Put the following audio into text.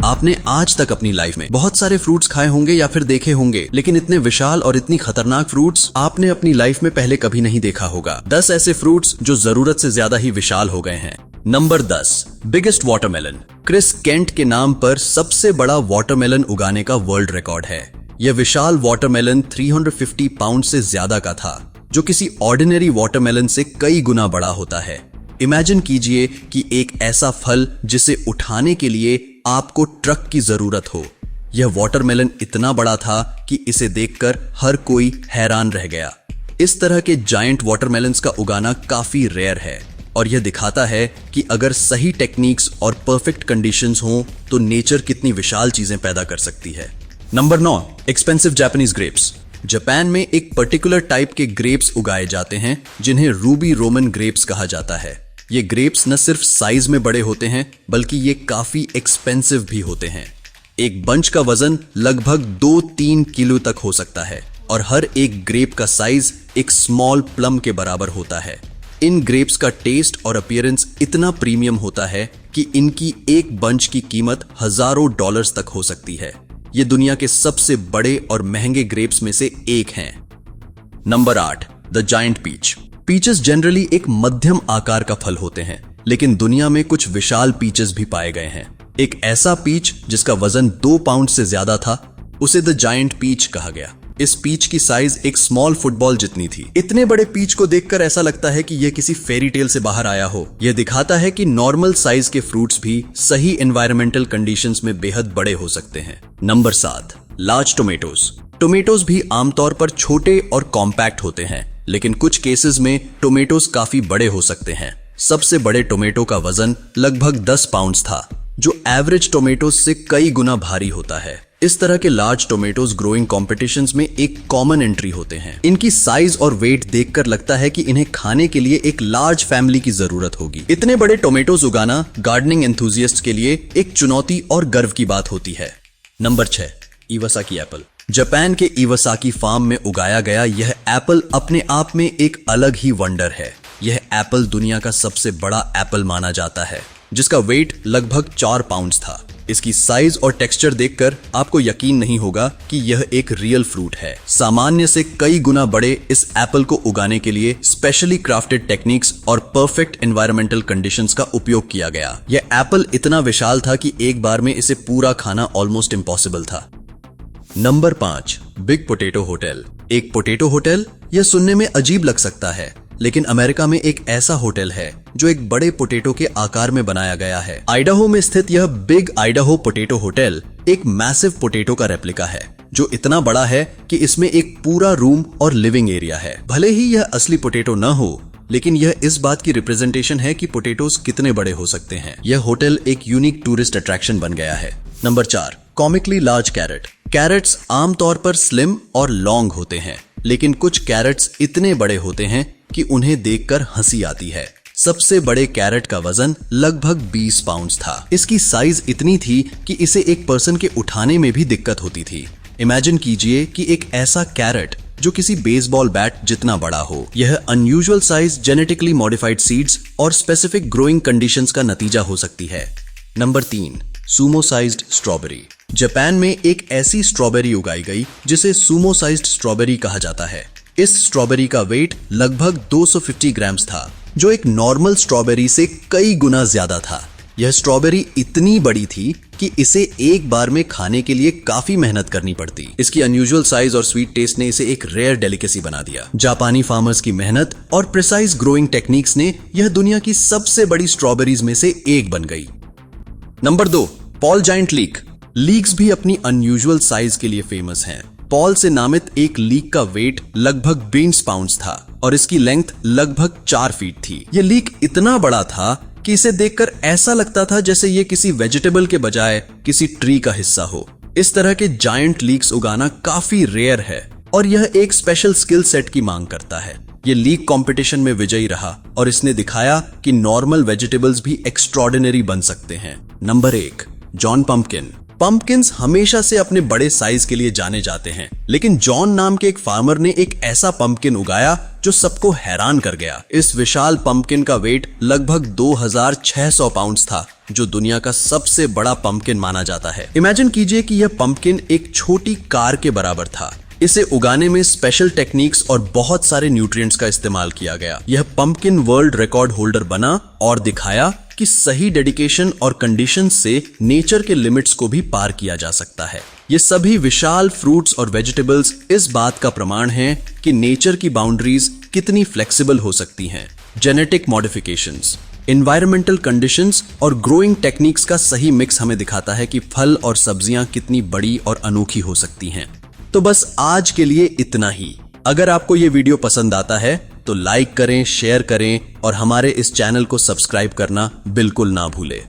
आपने आज तक अपनी लाइफ में बहुत सारे फ्रूट्स खाए होंगे या फिर देखे होंगे, लेकिन इतने विशाल और इतनी खतरनाक फ्रूट्स आपने अपनी लाइफ में पहले कभी नहीं देखा होगा। 10 ऐसे फ्रूट्स जो जरूरत से ज्यादा ही विशाल हो गए हैं। Number 10, biggest watermelon. Chris Kent के नाम पर सबसे बड़ा वाटरमेलन उगाने का वर्ल्ड रिकॉर्ड है। यह विशाल वाटरमेलन 350 पाउंड से ज्यादा का था, जो किसी ऑर्डिनरी वाटरमेलन से कई गुना बड़ा होता है। इमेजिन कीजिए कि एक ऐसा फल जिसे उठाने के लिए आपको ट्रक की जरूरत हो। यह वाटरमेलन इतना बड़ा था कि इसे देखकर हर कोई हैरान रह गया। इस तरह के जायंट वाटरमेलन्स का उगाना काफी रेयर है और यह दिखाता है कि अगर सही टेक्निक्स और परफेक्ट कंडीशंस हों तो नेचर कितनी विशाल चीजें पैदा कर सकती है। Number 9, expensive Japanese grapes. Japan में एक पर्टिकुलर टाइप के ग्रेप्स उगाए जाते हैं जिन्हें रूबी रोमन ग्रेप्स कहा जाता है। ये ग्रेप्स न सिर्फ साइज में बड़े होते हैं बल्कि ये काफी एक्सपेंसिव भी होते हैं। एक बंच का वजन लगभग 2-3 किलो तक हो सकता है और हर एक ग्रेप का साइज एक स्मॉल प्लम के बराबर होता है। इन ग्रेप्स का टेस्ट और अपीयरेंस इतना प्रीमियम होता है कि इनकी एक बंच की कीमत हजारों डॉलर्स तक हो सकती है। ये दुनिया के सबसे बड़े और महंगे ग्रेप्स में से एक हैं। Number 8, the giant peach. Peaches generally एक मध्यम आकार का फल होते हैं, लेकिन दुनिया में कुछ विशाल पीचेस भी पाए गए हैं। एक ऐसा पीच जिसका वजन 2 पाउंड से ज्यादा था, उसे द जायंट पीच कहा गया। इस पीच की साइज एक स्मॉल फुटबॉल जितनी थी। इतने बड़े पीच को देखकर ऐसा लगता है कि यह किसी फेरी टेल से बाहर आया हो। यह दिखाता है कि नॉर्मल साइज के फ्रूट्स भी सही एनवायरमेंटल कंडीशंस में बेहद बड़े हो सकते हैं। Number 7, large tomatoes. टोमेटोज भी आमतौर पर छोटे और कॉम्पैक्ट होते हैं, लेकिन कुछ केसेस में टोमेटोज काफी बड़े हो सकते हैं। सबसे बड़े टोमेटो का वजन लगभग 10 पाउंड था, जो एवरेज टोमेटोज से कई गुना भारी होता है। इस तरह के लार्ज टोमेटोज ग्रोइंग कॉम्पिटिशंस में एक कॉमन एंट्री होते हैं। इनकी साइज और वेट देखकर लगता है कि इन्हें खाने के लिए एक लार्ज फैमिली की जरूरत होगी। इतने बड़े टोमेटोज उगाना गार्डनिंग एंथुसियास्ट के लिए एक चुनौती और गर्व की बात होती है। Number 6, Iwasaki Apple. जापान के इवासाकी फार्म में उगाया गया यह एप्पल अपने आप में एक अलग ही वंडर है। यह एप्पल दुनिया का सबसे बड़ा एप्पल माना जाता है, जिसका वेट लगभग 4 पाउंड था। इसकी साइज और टेक्सचर देखकर आपको यकीन नहीं होगा कि यह एक रियल फ्रूट है। सामान्य से कई गुना बड़े इस एप्पल को उगाने के लिए स्पेशली क्राफ्टेड टेक्निक्स और परफेक्ट एनवायरमेंटल कंडीशंस का उपयोग किया गया। यह एप्पल इतना विशाल था कि एक बार में इसे पूरा खाना ऑलमोस्ट इम्पॉसिबल था। Number 5, big potato hotel. एक पोटैटो होटल, यह सुनने में अजीब लग सकता है, लेकिन अमेरिका में एक ऐसा होटल है जो एक बड़े पोटैटो के आकार में बनाया गया है। आइडाहो में स्थित यह बिग आइडाहो पोटैटो होटल एक मैसिव पोटैटो का रेप्लिका है, जो इतना बड़ा है कि इसमें एक पूरा रूम और लिविंग एरिया है। भले ही यह असली पोटैटो न हो, लेकिन यह इस बात की रिप्रेजेंटेशन है कि पोटैटोज कितने बड़े हो सकते हैं। यह होटल एक यूनिक टूरिस्ट अट्रैक्शन बन गया है। Number 4, comically large carrot. Carrots आमतौर पर स्लिम और लॉन्ग होते हैं, लेकिन कुछ कैरेट्स इतने बड़े होते हैं कि उन्हें देखकर हंसी आती है। सबसे बड़े कैरेट का वजन लगभग 20 पाउंड था। इसकी साइज इतनी थी कि इसे एक पर्सन के उठाने में भी दिक्कत होती थी। इमेजिन कीजिए कि एक ऐसा कैरेट जो किसी बेसबॉल बैट जितना बड़ा हो। यह unusual size genetically modified seeds और स्पेसिफिक ग्रोइंग कंडीशंस का नतीजा हो सकती है। Number 3, Sumo sized strawberry. Japan में एक ऐसी स्ट्रॉबेरी उगाई गई जिसे सुमो साइज्ड स्ट्रॉबेरी कहा जाता है। इस स्ट्रॉबेरी का वेट लगभग 250 ग्राम्स था, जो एक नॉर्मल स्ट्रॉबेरी से कई गुना ज्यादा था। यह स्ट्रॉबेरी इतनी बड़ी थी कि इसे एक बार में खाने के लिए काफी मेहनत करनी पड़ती। इसकी अनयूजुअल साइज और स्वीट टेस्ट ने इसे एक रेयर डेलिकेसी बना दिया। जापानी फार्मर्स की मेहनत और प्रिसाइज ग्रोइंग टेक्निक्स ने यह दुनिया की सबसे बड़ी स्ट्रॉबेरीज में से एक बन गई। Number 2, Paul giant leak. Leaks भी अपनी अनयूजुअल साइज के लिए फेमस हैं। पॉल से नामित एक लीक का वेट लगभग 20 पाउंड था और इसकी लेंथ लगभग 4 फीट थी। यह लीक इतना बड़ा था कि इसे देखकर ऐसा लगता था जैसे ये किसी वेजिटेबल के बजाय किसी ट्री का हिस्सा हो। इस तरह के जायंट लीक्स उगाना काफी रेयर है और यह एक स्पेशल स्किल सेट की मांग करता है। ये लीक कंपटीशन में विजयी रहा और इसने दिखाया कि नॉर्मल वेजिटेबल्स भी एक्स्ट्रॉर्डिनरी बन सकते हैं। Number 1, John pumpkin. पंपकिन्स हमेशा से अपने बड़े साइज के लिए जाने जाते हैं, लेकिन जॉन नाम के एक फार्मर ने एक ऐसा पंपकिन उगाया जो सबको हैरान कर गया। इस विशाल पंपकिन का वेट लगभग 2600 पाउंड्स था, जो दुनिया का सबसे बड़ा पंपकिन माना जाता है। इमेजिन कीजिए कि यह पंपकिन एक छोटी कार के बराबर था। इसे उगाने में स्पेशल टेक्निक्स और बहुत सारे न्यूट्रिएंट्स का इस्तेमाल किया गया। यह पंपकिन वर्ल्ड रिकॉर्ड होल्डर बना और दिखाया कि सही डेडिकेशन और कंडीशंस से नेचर के लिमिट्स को भी पार किया जा सकता है। ये सभी विशाल फ्रूट्स और वेजिटेबल्स इस बात का प्रमाण हैं कि नेचर की बाउंड्रीज कितनी फ्लेक्सिबल हो सकती हैं। जेनेटिक मॉडिफिकेशंस, एनवायरमेंटल कंडीशंस और ग्रोइंग टेक्निक्स का सही मिक्स हमें दिखाता है कि फल और सब्जियां कितनी बड़ी और अनोखी हो सकती हैं। तो बस आज के लिए इतना ही। अगर आपको ये वीडियो पसंद आता है तो लाइक करें, शेयर करें और हमारे इस चैनल को सब्सक्राइब करना बिल्कुल ना भूलें।